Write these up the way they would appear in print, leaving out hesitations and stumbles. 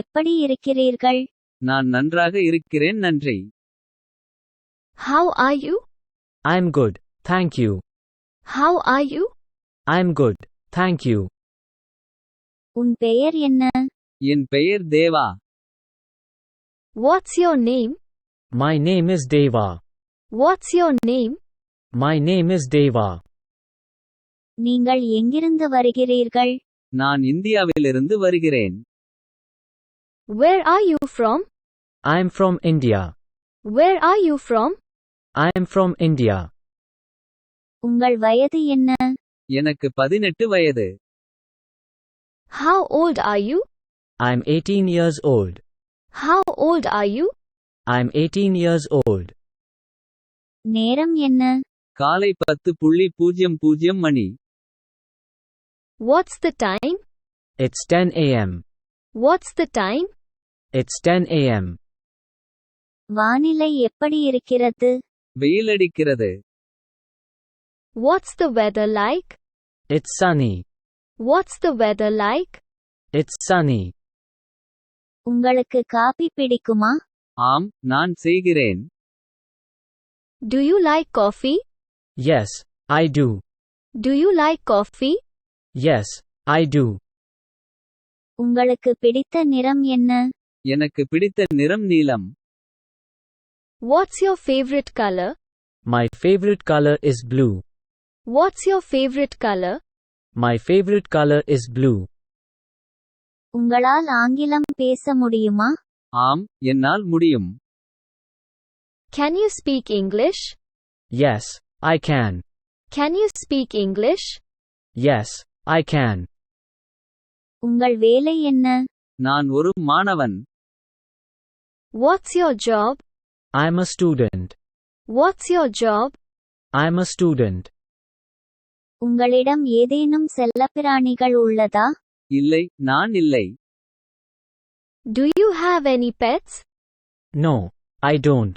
எப்படி இருக்கிறீர்கள்? நான் நன்றாக இருக்கிறேன் நன்றி. How are you? I'm good, thank you. How are you? I'm good, thank you. உன் பெயர் என்ன? என் பெயர் தேவா. What's your name? My name is Deva. What's your name? My name is Deva. நீங்கள் எங்கிருந்து வருகிறீர்கள்? நான் இந்தியாவிலிருந்து வருகிறேன். Where are you from? I'm from India. Where are you from? I'm from India. உங்கள் வயது என்ன? எனக்கு 18 வயது. How old are you? I'm 18 years old. How old are you? I'm 18 years old. நேரம் என்ன? காலை 10:00 மணி. What's the time? It's 10 a.m. What's the time? It's 10 a.m. வானிலை எப்படி இருக்கிறது? வெயிலடிக்கிறது. What's the weather like? It's sunny. What's the weather like? It's sunny. உங்களுக்கு coffee பிடிக்குமா? ஆம், நான் செய்கிறேன். Do you like coffee? Yes, I do. Do you like coffee? Yes, I do. உங்களுக்கு பிடித்த நிறம் என்ன? எனக்கு பிடித்த நிறம் நீலம். What's your favorite color? My favorite color is blue. What's your favorite color? My favorite color is blue. உங்களால் ஆங்கிலம் பேச முடியுமா? ஆம், என்னால் முடியும். Can you speak English? Yes, I can. Can you speak English? Yes, I can. உங்கள் வேலை என்ன? நான் ஒரு மாணவன். What's your job? I'm a student. What's your job? I'm a student. உங்களிடம் ஏதேனும் செல்லப்பிராணிகள் உள்ளதா? இல்லை, நான் இல்லை. Do you have any pets? No, I don't.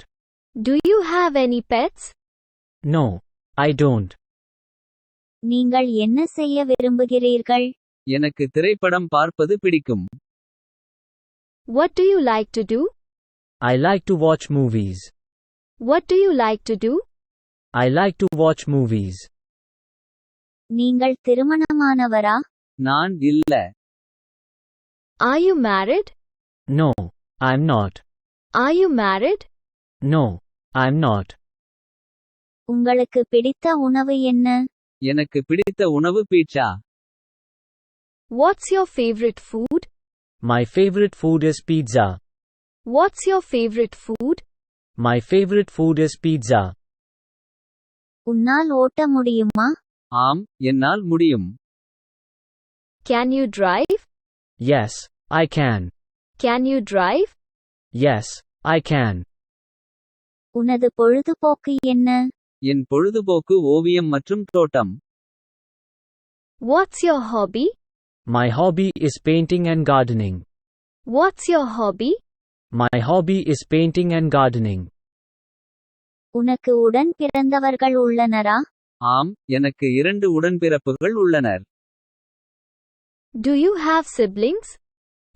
Do you have any pets? No, I don't. நீங்கள் என்ன செய்ய விரும்புகிறீர்கள்? எனக்கு திரைப்படம் பார்ப்பது பிடிக்கும். What do you like to do? I like to watch movies. What do you like to do? I like to watch movies. நீங்கள் திருமணமானவரா? நான் இல்ல. Are you married? No, I'm not. Are you married? No, I'm not. உங்களுக்கு பிடித்த உணவு என்ன? எனக்கு பிடித்த உணவு pizza. What's your favorite food? My favorite food is pizza. What's your favorite food? My favorite food is pizza. உன்னால் ஓட்ட முடியுமா? ஆம், என்னால் முடியும். Can you drive? Yes, I can. Can you drive? Yes, I can. உனது பொழுதுபோக்கு என்ன? என் பொழுதுபோக்கு ஓவியம் மற்றும் தோட்டம். What's your hobby? My hobby is painting and gardening. What's your hobby? My hobby is painting and gardening. உனக்கு உடன் பிறந்தவர்கள் உள்ளனரா? ஆம், எனக்கு 2 உடன்பிறப்புகள் உள்ளனர். Do you have siblings?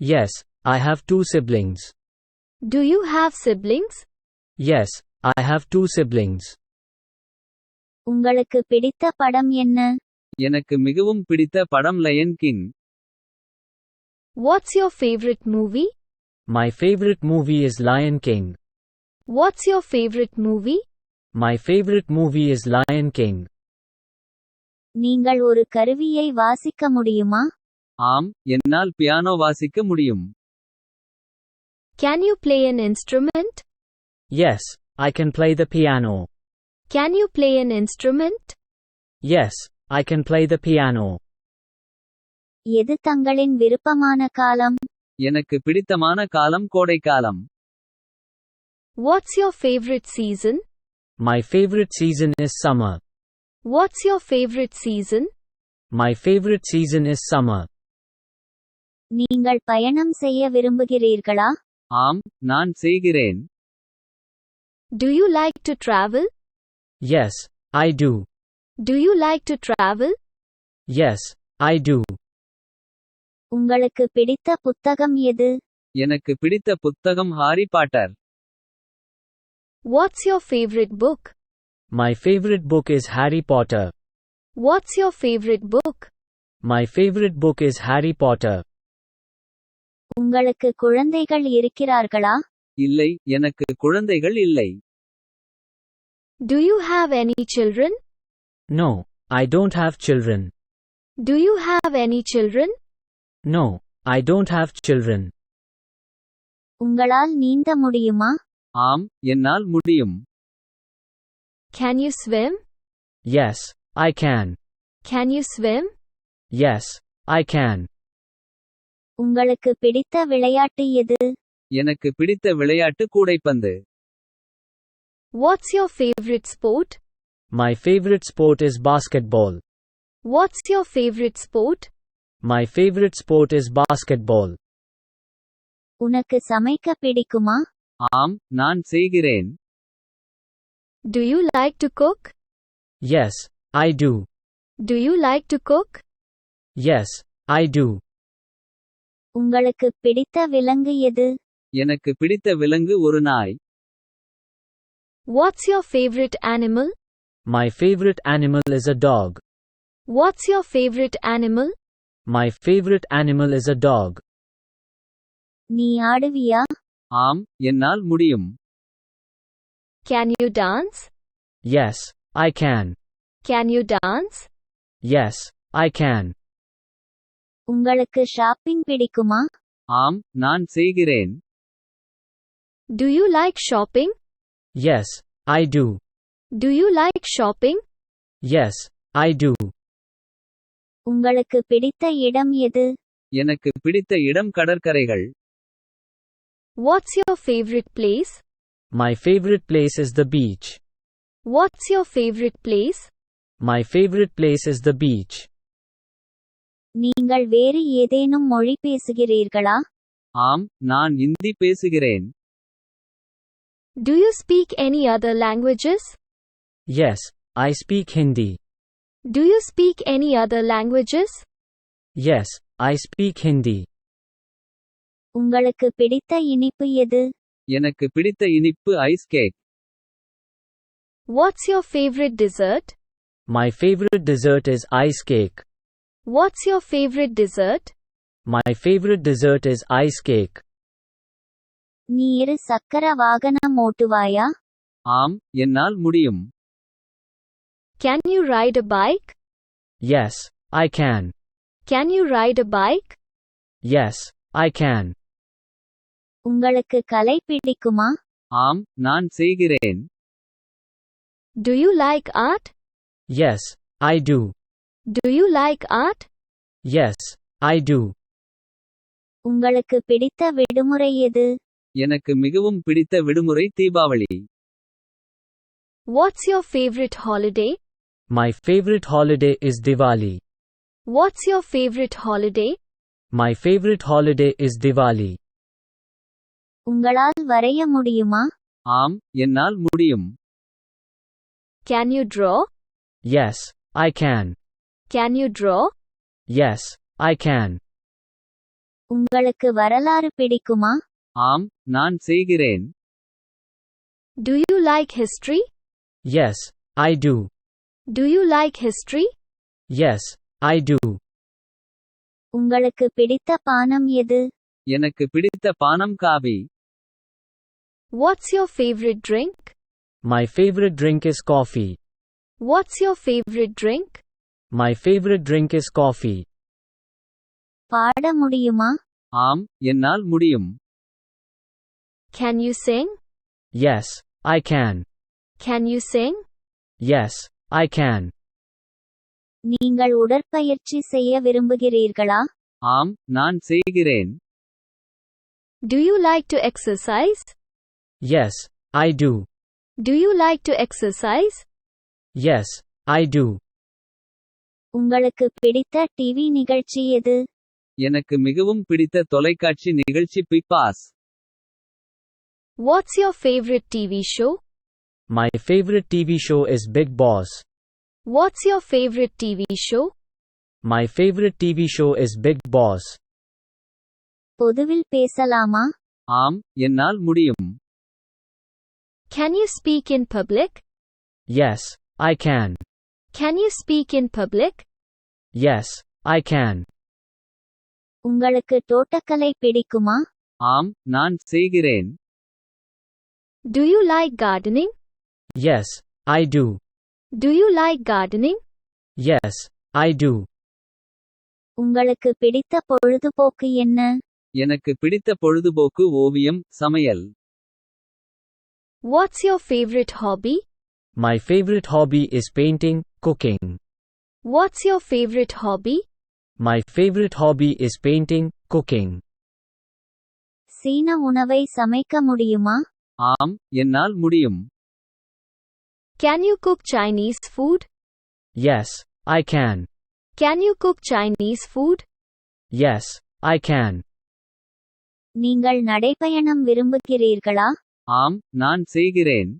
Yes, I have 2 siblings. Do you have siblings? Yes, I have 2 siblings. உங்களுக்கு பிடித்த படம் என்ன? எனக்கு மிகவும் பிடித்த படம் Lion King. What's your favorite movie? My favorite movie is Lion King. What's your favorite movie? My favorite movie is Lion King. நீங்கள் ஒரு கருவியை வாசிக்க முடியுமா? ஆம், என்னால் பியானோ வாசிக்க முடியும். Can you play an instrument? Yes, I can play the piano. Can you play an instrument? Yes, I can play the piano. எது தங்களின் விருப்பமான காலம்? எனக்கு பிடித்தமான காலம் கோடைக்காலம். What's your favorite season? My favorite season is summer. What's your favorite season? My favorite season is summer. நீங்கள் பயணம் செய்ய விரும்புகிறீர்களா? ஆம், நான் செய்கிறேன். Do you like to travel? Yes, I do. Do you like to travel? Yes, I do. உங்களுக்கு பிடித்த புத்தகம் எது? எனக்கு பிடித்த புத்தகம் Harry Potter. What's your favorite book? My favorite book is Harry Potter. What's your favorite book? My favorite book is Harry Potter. உங்களுக்கு குழந்தைகள் இருக்கிறார்களா? இல்லை, எனக்கு குழந்தைகள் இல்லை. Do you have any children? No, I don't have children. Do you have any children? No, I don't have children. உங்களால் நீந்த முடியுமா? ஆம், என்னால் முடியும். Can you swim? Yes, I can. Can you swim? Yes, I can. உங்களுக்கு பிடித்த விளையாட்டு எது? எனக்கு பிடித்த விளையாட்டு கூடைப்பந்து. What's your favorite sport? My favorite sport is basketball. What's your favorite sport? My favorite sport is basketball. உனக்கு சமைக்க பிடிக்குமா? ஆம், நான் செய்கிறேன். Do you like to cook? Yes, I do. Do you like to cook? Yes, I do. உங்களுக்கு பிடித்த விலங்கு எது? எனக்கு பிடித்த விலங்கு ஒரு நாய். What's your favorite animal? My favorite animal is a dog. What's your favorite animal? My favorite animal is a dog. நீ ஆடுவியா? ஆம், என்னால் முடியும். Can you dance? Yes, I can. Can you dance? Yes, I can. உங்களுக்கு shopping பிடிக்குமா? ஆம், நான் செய்கிறேன். Do you like shopping? Yes, I do. Do you like shopping? Yes, I do. உங்களுக்கு பிடித்த இடம் எது? எனக்கு பிடித்த இடம் கடற்கரைகள். What's your favorite place? My favorite place is the beach. What's your favorite place? My favorite place is the beach. நீங்கள் வேறு ஏதேனும் மொழி பேசுகிறீர்களா? ஆம், நான் இந்தி பேசுகிறேன். Do you speak any other languages? Yes, I speak Hindi. Do you speak any other languages? Yes, I speak Hindi. உங்களுக்கு பிடித்த இனிப்பு எது? எனக்கு பிடித்த இனிப்பு ice cake. What's your favorite dessert? My favorite dessert is ice cake. What's your favorite dessert? My favorite dessert is ice cake. நீ இரு சக்கர வாகனம் ஓட்டுவாயா? ஆம், என்னால் முடியும். Can you ride a bike? Yes, I can. Can you ride a bike? Yes, I can. உங்களுக்கு கலை பிடிக்குமா? ஆம், நான் செய்கிறேன். Do you like art? Yes, I do. Do you like art? Yes, I do. உங்களுக்கு பிடித்த விடுமுறை எது? எனக்கு மிகவும் பிடித்த விடுமுறை Deepavali. What's your favorite holiday? My favorite holiday is Diwali. What's your favorite holiday? My favorite holiday is Diwali. உங்களால் வரைய முடியுமா? ஆம், என்னால் முடியும். Can you draw? Yes, I can. Can you draw? Yes, I can. உங்களுக்கு வரலாறு பிடிக்குமா? ஆம், நான் செய்கிறேன். Do you like history? Yes, I do. Do you like history? Yes, I do. உங்களுக்கு பிடித்த பானம் எது? எனக்கு பிடித்த பானம் coffee. What's your favorite drink? My favorite drink is coffee. What's your favorite drink? My favorite drink is coffee. பாட முடியுமா? ஆம், என்னால் முடியும். Can you sing? Yes, I can. Can you sing? Yes, I can. நீங்கள் உடற்பயிற்சி செய்ய விரும்புகிறீர்களா? ஆம், நான் செய்கிறேன். Do you like to exercise? Yes, I do. Do you like to exercise? Yes, I do. உங்களுக்கு பிடித்த டிவி நிகழ்ச்சி எது? எனக்கு மிகவும் பிடித்த தொலைக்காட்சி நிகழ்ச்சி Bigg Boss. What's your favorite TV show? My favorite TV show is Big Boss. What's your favorite TV show? My favorite TV show is Big Boss. பொதுவில் பேசலாமா? ஆம், என்னால் முடியும். Can you speak in public? Yes, I can. Can you speak in public? Yes, I can. உங்களுக்கு தோட்டக்கலை பிடிக்குமா? ஆம், நான் செய்கிறேன். Do you like gardening? Yes, I do. Do you like gardening? Yes, I do. உங்களுக்கு பிடித்த பொழுதுபோக்கு என்ன? எனக்கு பிடித்த பொழுதுபோக்கு ஓவியம், சமையல். What's your favorite hobby? My favorite hobby is painting, cooking. What's your favorite hobby? My favorite hobby is painting, cooking. சீன உணவை சமைக்க முடியுமா? ஆம், என்னால் முடியும். Can you cook Chinese food? Yes, I can. Can you cook Chinese food? Yes, I can. நீங்கள் நடைபயணம் விரும்புகிறீர்களா? ஆம், நான் செய்கிறேன்.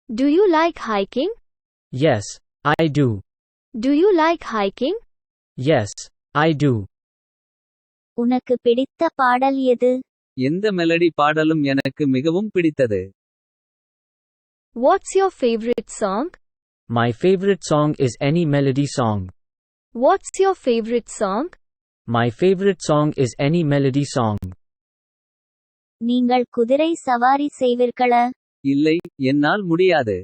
Do you like hiking? Yes, I do. Do you like hiking? Yes, I do. உனக்கு பிடித்த பாடல் எது? எந்த மெலடி பாடலும் எனக்கு மிகவும் பிடித்தது. What's your favorite song? My favorite song is any melody song. What's your favorite song? My favorite song is any melody song. நீங்கள் குதிரை சவாரி செய்வீர்களா? இல்லை, என்னால் முடியாது.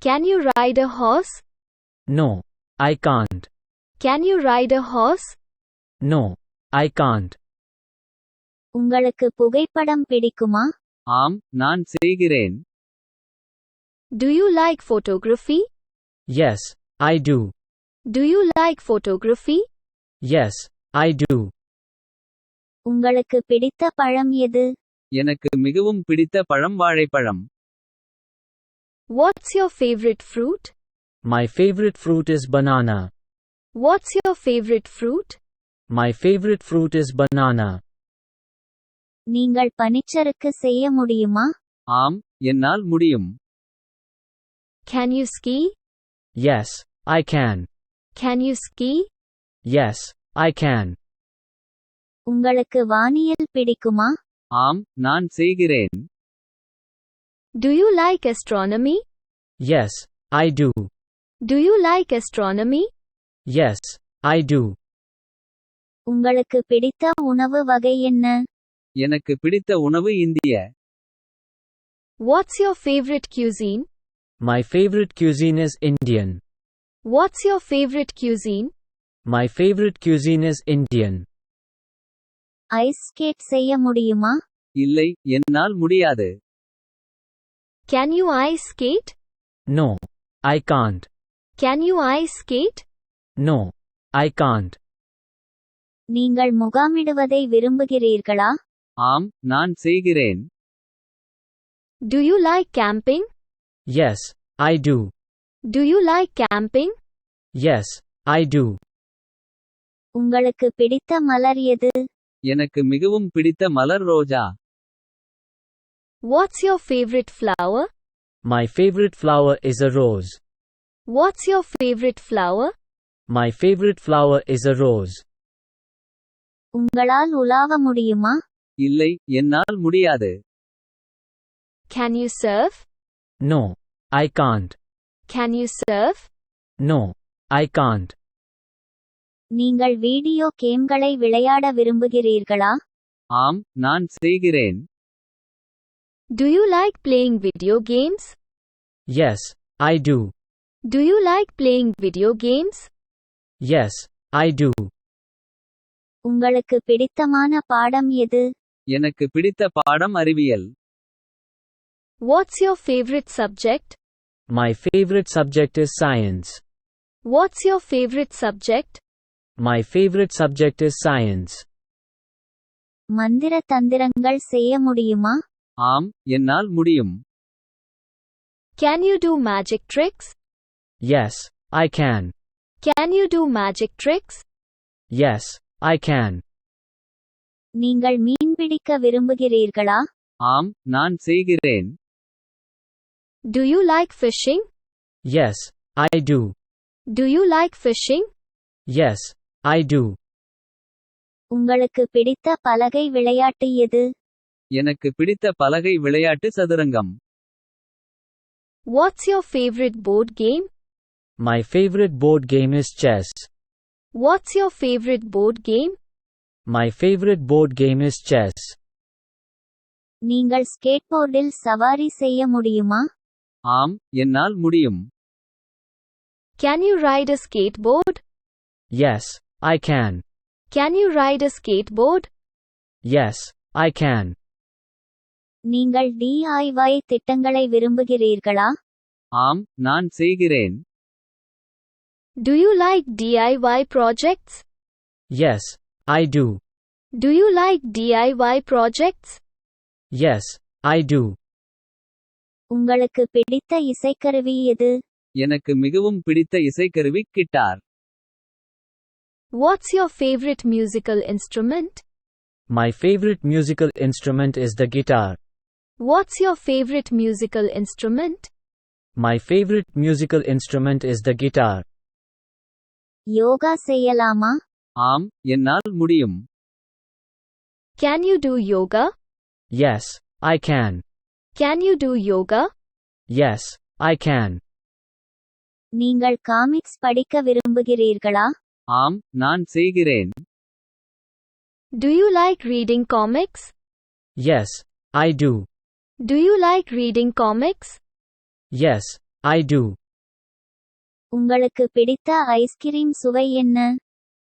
Can you ride a horse? No, I can't. Can you ride a horse? No, I can't. உங்களுக்கு புகைப்படம் பிடிக்குமா? ஆம், நான் செய்கிறேன். Do you like photography? Yes, I do. Do you like photography? Yes, I do. உங்களுக்கு பிடித்த பழம் எது? எனக்கு மிகவும் பிடித்த பழம் வாழைப்பழம். What's your favorite fruit? My favorite fruit is banana. What's your favorite fruit? My favorite fruit is banana. நீங்கள் பனிச்சறுக்கு செய்ய முடியுமா? ஆம், என்னால் முடியும். Can you ski? Yes, I can. Can you ski? Yes, I can. உங்களுக்கு வானியல் பிடிக்குமா? ஆம், நான் செய்கிறேன். Do you like astronomy? Yes, I do. Do you like astronomy? Yes, I do. உங்களுக்கு பிடித்த உணவு வகை என்ன? எனக்கு பிடித்த உணவு இந்திய. What's your favorite cuisine? My favorite cuisine is Indian. What's your favorite cuisine? My favorite cuisine is Indian. Ice skate செய்ய முடியுமா? இல்லை, என்னால் முடியாது. Can you ice skate? No, I can't. Can you ice skate? No, I can't. நீங்கள் முகாமிடுவதை விரும்புகிறீர்களா? ஆம், நான் செய்கிறேன். Do you like camping? Yes, I do. Do you like camping? Yes, I do. உங்களுக்கு பிடித்த மலர் எது? எனக்கு மிகவும் பிடித்த மலர் ரோஜா. What's your favorite flower? My favorite flower is a rose. What's your favorite flower? My favorite flower is a rose. உங்களால் உலாவ முடியுமா? இல்லை, என்னால் முடியாது. Can you surf? No, I can't. Can you surf? No, I can't. நீங்கள் video கேம்களை விளையாட விரும்புகிறீர்களா? ஆம், நான் செய்கிறேன். Do you like playing video games? Yes, I do. Do you like playing video games? Yes, I do. உங்களுக்கு பிடித்தமான பாடம் எது? எனக்கு பிடித்த பாடம் அறிவியல். What's your favorite subject? My favorite subject is science. What's your favorite subject? My favorite subject is science. மந்திர தந்திரங்கள் செய்ய முடியுமா? ஆம், என்னால் முடியும். Can you do magic tricks? Yes, I can. Can you do magic tricks? Yes, I can. நீங்கள் மீன்பிடிக்க விரும்புகிறீர்களா? ஆம், நான் செய்கிறேன். Do you like fishing? Yes, I do. Do you like fishing? Yes, I do. உங்களுக்கு பிடித்த பலகை விளையாட்டு எது? எனக்கு பிடித்த பலகை விளையாட்டு சதுரங்கம். What's your favorite board game? My favorite board game is chess. What's your favorite board game? My favorite board game is chess. நீங்கள் ஸ்கேட்போர்டில் சவாரி செய்ய முடியுமா? ஆம், என்னால் முடியும். Can you ride a skateboard? Yes, I can. Can you ride a skateboard? Yes, I can. நீங்கள் DIY திட்டங்களை விரும்புகிறீர்களா? ஆம், நான் செய்கிறேன். Do you like DIY projects? Yes, I do. Do you like DIY projects? Yes, I do. உங்களுக்கு பிடித்த இசைக்கருவி எது? எனக்கு மிகவும் பிடித்த இசைக்கருவி guitar. What's your favorite musical instrument? My favorite musical instrument is the guitar. What's your favorite musical instrument? My favorite musical instrument is the guitar. Yoga செய்யலாமா? ஆம், என்னால் முடியும். Can you do yoga? Yes, I can. Can you do yoga? Yes, I can. நீங்கள் comics படிக்க விரும்புகிறீர்களா? ஆம், நான் செய்கிறேன். Do you like reading comics? Yes, I do. Do you like reading comics? Yes, I do. உங்களுக்கு பிடித்த ice cream சுவை என்ன?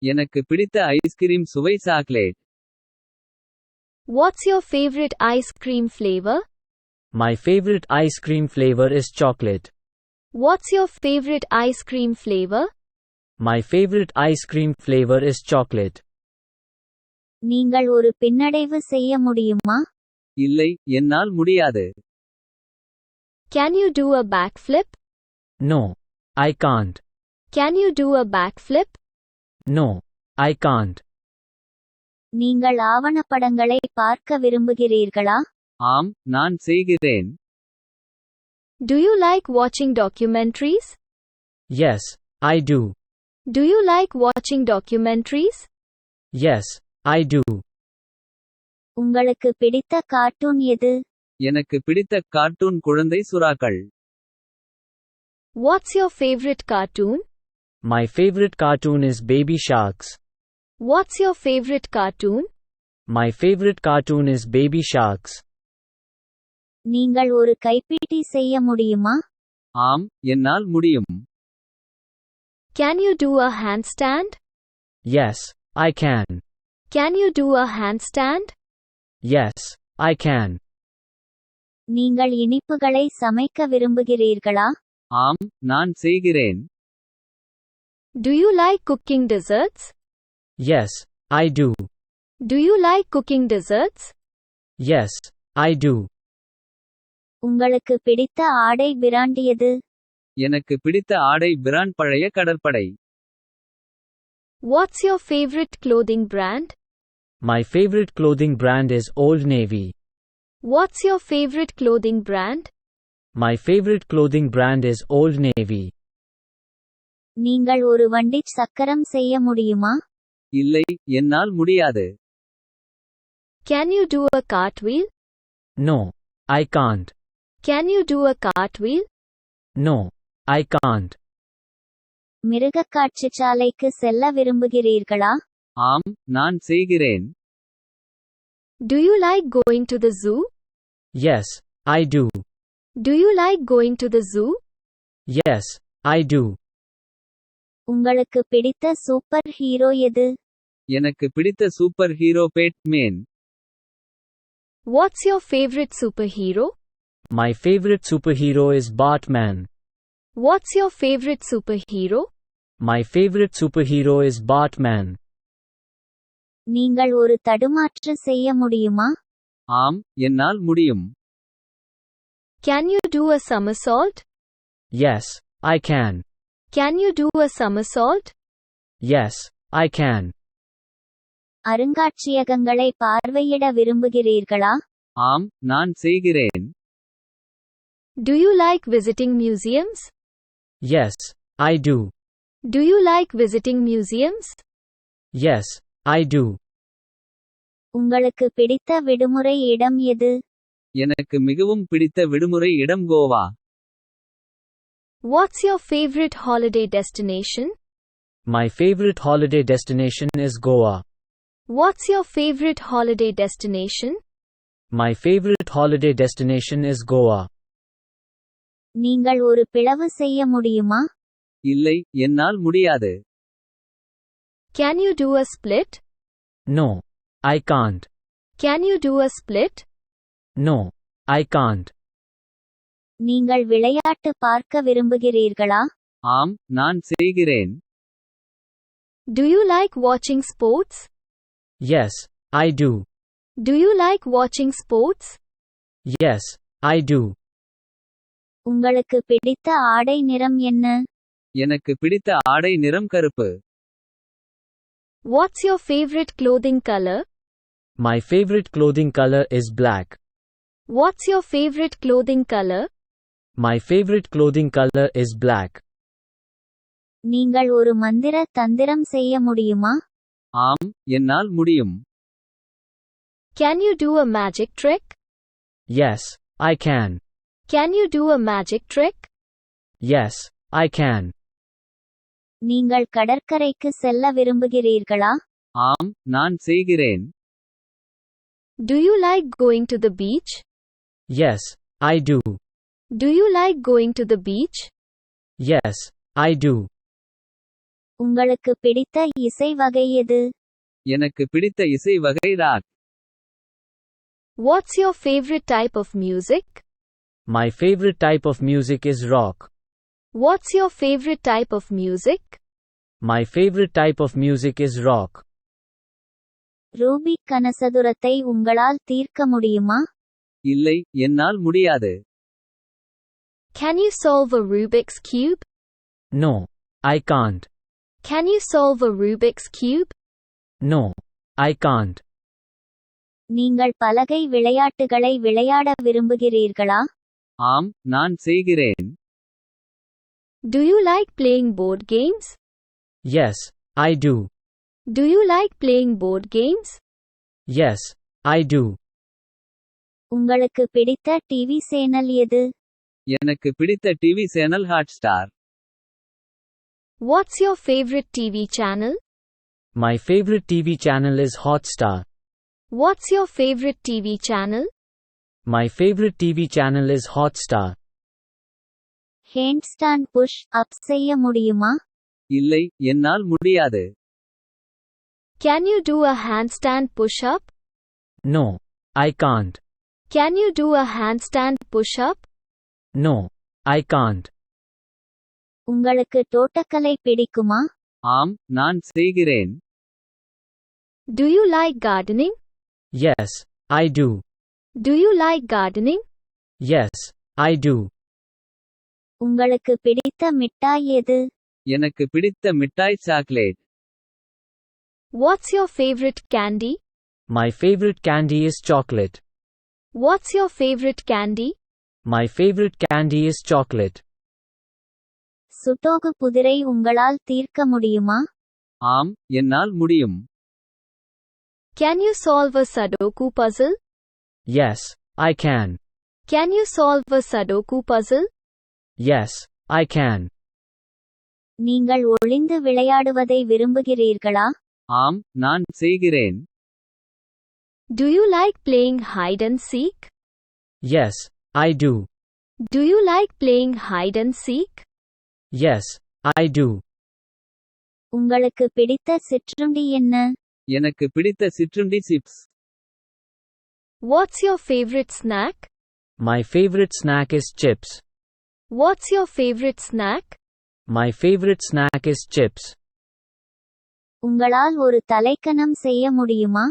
எனக்கு பிடித்த ஐஸ்கிரீம் சுவை chocolate. What's your favorite ice cream flavor? My favorite ice cream flavor is chocolate. What's your favorite ice cream flavor? My favorite ice cream flavor is chocolate. நீங்கள் ஒரு பின்னடைவு செய்ய முடியுமா? இல்லை, என்னால் முடியாது. Can you do a backflip? No, I can't. Can you do a backflip? No, I can't. நீங்கள் ஆவணப்படங்களை பார்க்க விரும்புகிறீர்களா? ஆம், நான் செய்கிறேன். Do you like watching documentaries? Yes, I do. Do you like watching documentaries? Yes, I do. உங்களுக்கு பிடித்த cartoon எது? எனக்கு பிடித்த கார்ட்டூன் குழந்தை சுறாக்கள். What's your favorite cartoon? My favorite cartoon is Baby Sharks. What's your favorite cartoon? My favorite cartoon is Baby Sharks. நீங்கள் ஒரு கைப்பீட்டி செய்ய முடியுமா? ஆம், என்னால் முடியும். Can you do a handstand? Yes, I can. Can you do a handstand? Yes, I can. நீங்கள் இனிப்புகளை சமைக்க விரும்புகிறீர்களா? ஆம், நான் செய்கிறேன். Do you like cooking desserts? Yes, I do. Do you like cooking desserts? Yes, I do. உங்களுக்கு பிடித்த ஆடை பிராண்ட் எது? எனக்கு பிடித்த ஆடை பிராண்ட் பழைய கடற்படை. What's your favorite clothing brand? My favorite clothing brand is Old Navy. What's your favorite clothing brand? My favorite clothing brand is Old Navy. நீங்கள் ஒரு வண்டி சக்கரம் செய்ய முடியுமா? இல்லை, என்னால் முடியாது. Can you do a cartwheel? No, I can't. Can you do a cartwheel? No, I can't. மிருகக் காட்சிச்சாலைக்கு செல்ல விரும்புகிறீர்களா? ஆம், நான் செய்கிறேன். Do you like going to the zoo? Yes, I do. Do you like going to the zoo? Yes, I do. உங்களுக்கு பிடித்த super hero எது? எனக்கு பிடித்த super hero Batman. What's your favorite superhero? My favorite superhero is Batman. What's your favorite superhero? My favorite superhero is Batman. நீங்கள் ஒரு தடுமாற்று செய்ய முடியுமா? ஆம், என்னால் முடியும். Can you do a somersault? Yes, I can. Can you do a somersault? Yes, I can. அருங்காட்சியகங்களை பார்வையிட விரும்புகிறீர்களா? ஆம், நான் செய்கிறேன். Do you like visiting museums? Yes, I do. Do you like visiting museums? Yes, I do. உங்களுக்கு பிடித்த விடுமுறை இடம் எது? எனக்கு மிகவும் பிடித்த விடுமுறை இடம் Goa. What's your favorite holiday destination? My favorite holiday destination is Goa. What's your favorite holiday destination? My favorite holiday destination is Goa. நீங்கள் ஒரு பிளவு செய்ய முடியுமா? இல்லை, என்னால் முடியாது. Can you do a split? No, I can't. Can you do a split? No, I can't. நீங்கள் விளையாட்டு பார்க்க விரும்புகிறீர்களா? ஆம், நான் செய்கிறேன். Do you like watching sports? Yes, I do. Do you like watching sports? Yes, I do. உங்களுக்கு பிடித்த ஆடை நிறம் என்ன? எனக்கு பிடித்த ஆடை நிறம் கருப்பு. What's your favorite clothing color? My favorite clothing color is black. What's your favorite clothing color? My favorite clothing color is black. நீங்கள் ஒரு மந்திர தந்திரம் செய்ய முடியுமா? ஆம், என்னால் முடியும். Can you do a magic trick? Yes, I can. Can you do a magic trick? Yes, I can. நீங்கள் கடற்கரைக்கு செல்ல விரும்புகிறீர்களா? ஆம், நான் செய்கிறேன். Do you like going to the beach? Yes, I do. Do you like going to the beach? Yes, I do. உங்களுக்கு பிடித்த இசை வகை எது? எனக்கு பிடித்த இசை வகை rock. What's your favorite type of music? My favorite type of music is rock. What's your favorite type of music? My favorite type of music is rock. Rubik கனசதுரத்தை உங்களால் தீர்க்க முடியுமா? இல்லை, என்னால் முடியாது. Can you solve a Rubik's Cube? No, I can't. Can you solve a Rubik's Cube? No, I can't. நீங்கள் பலகை விளையாட்டுகளை விளையாட விரும்புகிறீர்களா? ஆம், நான் செய்கிறேன். Do you like playing board games? Yes, I do. Do you like playing board games? Yes, I do. உங்களுக்கு பிடித்த டிவி சேனல் எது? எனக்கு பிடித்த TV channel Hotstar. What's your favorite TV channel? My favorite TV channel is Hotstar. What's your favorite TV channel? My favorite TV channel is Hotstar. Handstand push up செய்ய முடியுமா? இல்லை, என்னால் முடியாது. Can you do a handstand push-up? No, I can't. Can you do a handstand push-up? No, I can't. உங்களுக்கு தோட்டக்கலை பிடிக்குமா? ஆம், நான் செய்கிறேன். Do you like gardening? Yes, I do. Do you like gardening? Yes, I do. உங்களுக்கு பிடித்த மிட்டாய் எது? எனக்கு பிடித்த மிட்டாய் chocolate. What's your favorite candy? My favorite candy is chocolate. What's your favorite candy? My favorite candy is chocolate. சுட்டோகு புதிரை உங்களால் தீர்க்க முடியுமா? ஆம், என்னால் முடியும். Can you solve a Sudoku puzzle? Yes, I can. Can you solve a Sudoku puzzle? Yes, I can. நீங்கள் ஒளிந்து விளையாடுவதை விரும்புகிறீர்களா? ஆம், நான் செய்கிறேன். Do you like playing hide and seek? Yes, I do. Do you like playing hide and seek? Yes, I do. உங்களுக்கு பிடித்த சிற்றுண்டி என்ன? எனக்கு பிடித்த சிற்றுண்டி chips. What's your favorite snack? My favorite snack is chips. What's your favorite snack? My favorite snack is chips. உங்களால் ஒரு தலைக்கணம் செய்ய முடியுமா?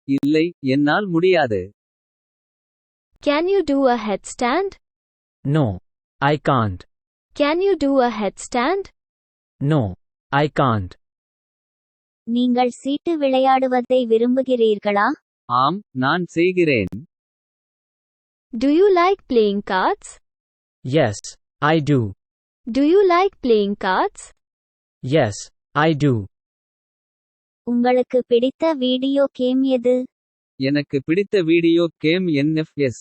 இல்லை, என்னால் முடியாது. Can you do a headstand? No, I can't. Can you do a headstand? No, I can't. நீங்கள் சீட்டு விளையாடுவதை விரும்புகிறீர்களா? ஆம், நான் செய்கிறேன். Do you like playing cards? Yes, I do. Do you like playing cards? Yes, I do. உங்களுக்கு பிடித்த video game எது? எனக்கு பிடித்த video game NFS.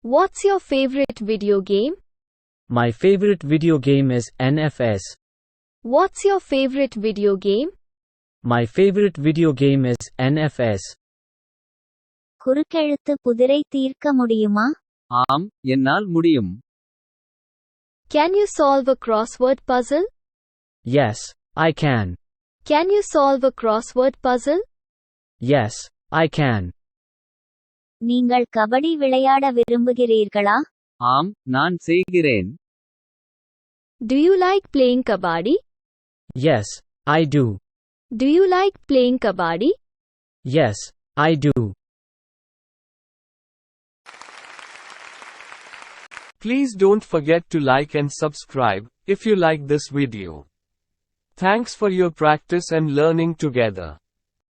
What's your favorite video game? My favorite video game is NFS. What's your favorite video game? My favorite video game is NFS. குறுக்கெழுத்து புதிரை தீர்க்க முடியுமா? ஆம், என்னால் முடியும். Can you solve a crossword puzzle? Yes, I can. Can you solve a crossword puzzle? Yes, I can. நீங்கள் கபடி விளையாட விரும்புகிறீர்களா? ஆம், நான் செய்கிறேன். Do you like playing kabaddi? Yes, I do. Do you like playing kabaddi? Yes, I do. Please don't forget to like and subscribe if you like this video. Thanks for your practice and learning together.